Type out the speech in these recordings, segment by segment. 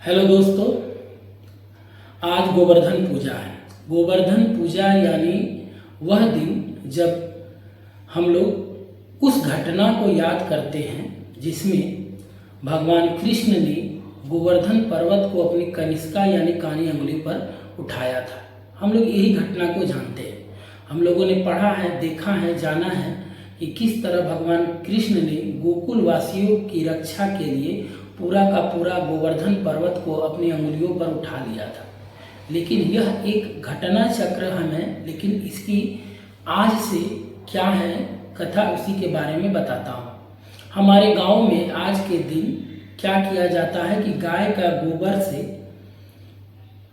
Hello दोस्तों, आज गोवर्धन पूजा है। गोवर्धन पूजा यानी वह दिन जब हम लोग उस घटना को याद करते हैं जिसमें भगवान कृष्ण ने गोवर्धन पर्वत को अपनी कनिष्का यानी कानी अंगुली पर उठाया था। हम लोग यही घटना को जानते हैं। हम लोगों ने पढ़ा है, देखा है, जाना है कि किस तरह भगवान कृष्ण ने गोकुल वासियों की रक्षा के लिए पूरा का पूरा गोवर्धन पर्वत को अपनी अंगुलियों पर उठा लिया था। लेकिन यह एक घटना चक्र है, लेकिन इसकी आज से क्या है कथा, उसी के बारे में बताता हूँ। हमारे गांव में आज के दिन क्या किया जाता है कि गाय का गोबर से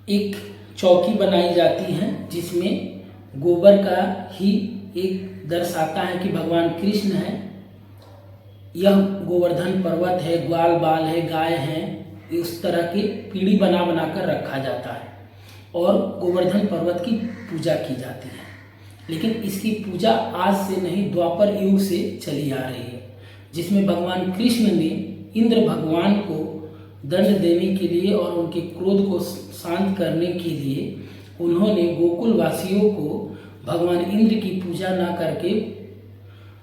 एक चौकी बनाई जाती है जिसमें गोबर का ही एक दर्शाता है कि भगवान कृष्ण है, यह गोवर्धन पर्वत है, ग्वाल बाल है, गाय है। इस तरह की पीढ़ी बना बना कर रखा जाता है और गोवर्धन पर्वत की पूजा की जाती है। लेकिन इसकी पूजा आज से नहीं, द्वापर युग से चली आ रही है, जिसमें भगवान कृष्ण ने इंद्र भगवान को दंड देने के लिए और उनके क्रोध को शांत करने के लिए उन्होंने गोकुल वासियों को भगवान इंद्र की पूजा ना करके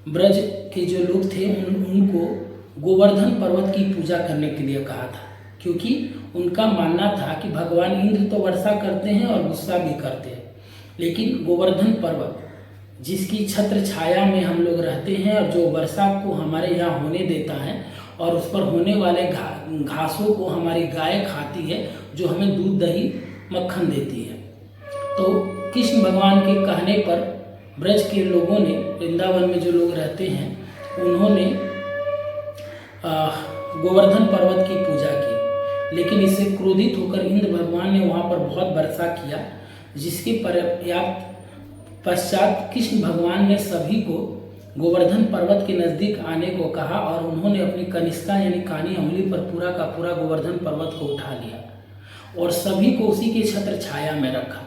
ब्रज के जो लोग थे उनको गोवर्धन पर्वत की पूजा करने के लिए कहा था, क्योंकि उनका मानना था कि भगवान इंद्र तो वर्षा करते हैं और गुस्सा भी करते हैं, लेकिन गोवर्धन पर्वत जिसकी छत्र छाया में हम लोग रहते हैं और जो वर्षा को हमारे यहाँ होने देता है और उस पर होने वाले घासों को हमारी गाय खाती है, जो हमें दूध दही मक्खन देती है। तो कृष्ण भगवान के कहने पर ब्रज के लोगों ने, वृंदावन में जो लोग रहते हैं, उन्होंने गोवर्धन पर्वत की पूजा की। लेकिन इससे क्रोधित होकर इंद्र भगवान ने वहाँ पर बहुत वर्षा किया, जिसके पर्याप्त पश्चात कृष्ण भगवान ने सभी को गोवर्धन पर्वत के नज़दीक आने को कहा और उन्होंने अपनी कनिष्का यानी कानी अंगुली पर पूरा का पूरा गोवर्धन पर्वत को उठा लिया और सभी को उसी के छत्र छाया में रखा।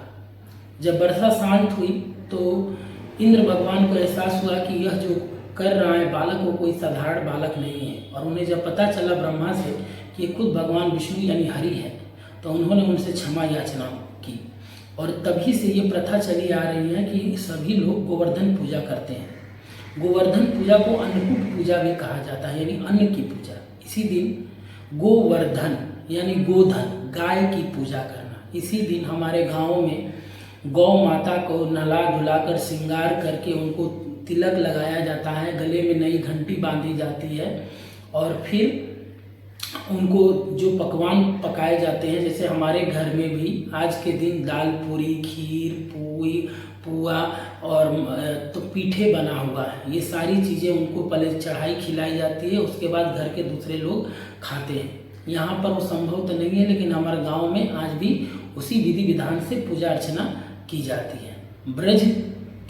जब वर्षा शांत हुई तो इंद्र भगवान को एहसास हुआ कि यह जो कर रहा है बालक वो कोई साधारण बालक नहीं है, और उन्हें जब पता चला ब्रह्मा से कि ये खुद भगवान विष्णु यानी हरि है, तो उन्होंने उनसे क्षमा याचना की। और तभी से ये प्रथा चली आ रही है कि सभी लोग गोवर्धन पूजा करते हैं। गोवर्धन पूजा को अन्नकूट पूजा भी कहा जाता है, यानी अन्न की पूजा। इसी दिन गोवर्धन यानी गोधन, गाय की पूजा करना। इसी दिन हमारे गाँव में गौ माता को नहला धुलाकर श्रृंगार करके उनको तिलक लगाया जाता है, गले में नई घंटी बांधी जाती है और फिर उनको जो पकवान पकाए जाते हैं, जैसे हमारे घर में भी आज के दिन दाल पूरी, खीर, पुआ और तो पीठे बना हुआ है, ये सारी चीज़ें उनको पहले चढ़ाई खिलाई जाती है, उसके बाद घर के दूसरे लोग खाते हैं। यहाँ पर वो संभव तो नहीं है, लेकिन हमारे गाँव में आज भी उसी विधि विधान से पूजा अर्चना की जाती है। ब्रज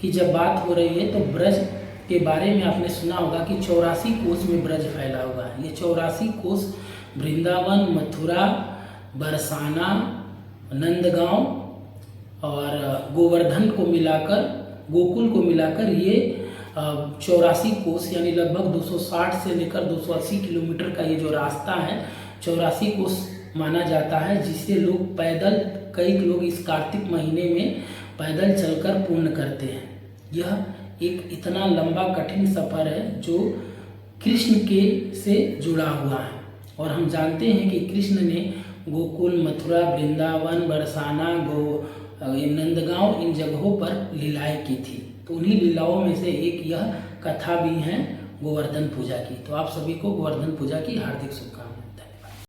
की जब बात हो रही है तो ब्रज के बारे में आपने सुना होगा कि 84 कोस में ब्रज फैला हुआ है। ये 84 कोस वृंदावन, मथुरा, बरसाना, नंदगांव और गोवर्धन को मिलाकर, गोकुल को मिलाकर ये 84 कोस यानी लगभग 260 से लेकर 280 किलोमीटर का ये जो रास्ता है 84 कोस माना जाता है, जिसे लोग पैदल, कई लोग इस कार्तिक महीने में पैदल चलकर पूर्ण करते हैं। यह एक इतना लंबा कठिन सफ़र है जो कृष्ण के से जुड़ा हुआ है, और हम जानते हैं कि कृष्ण ने गोकुल, मथुरा, वृंदावन, बरसाना, नंदगांव इन जगहों पर लीलाएं की थी। तो उन्हीं लीलाओं में से एक यह कथा भी है गोवर्धन पूजा की। तो आप सभी को गोवर्धन पूजा की हार्दिक शुभकामनाएं।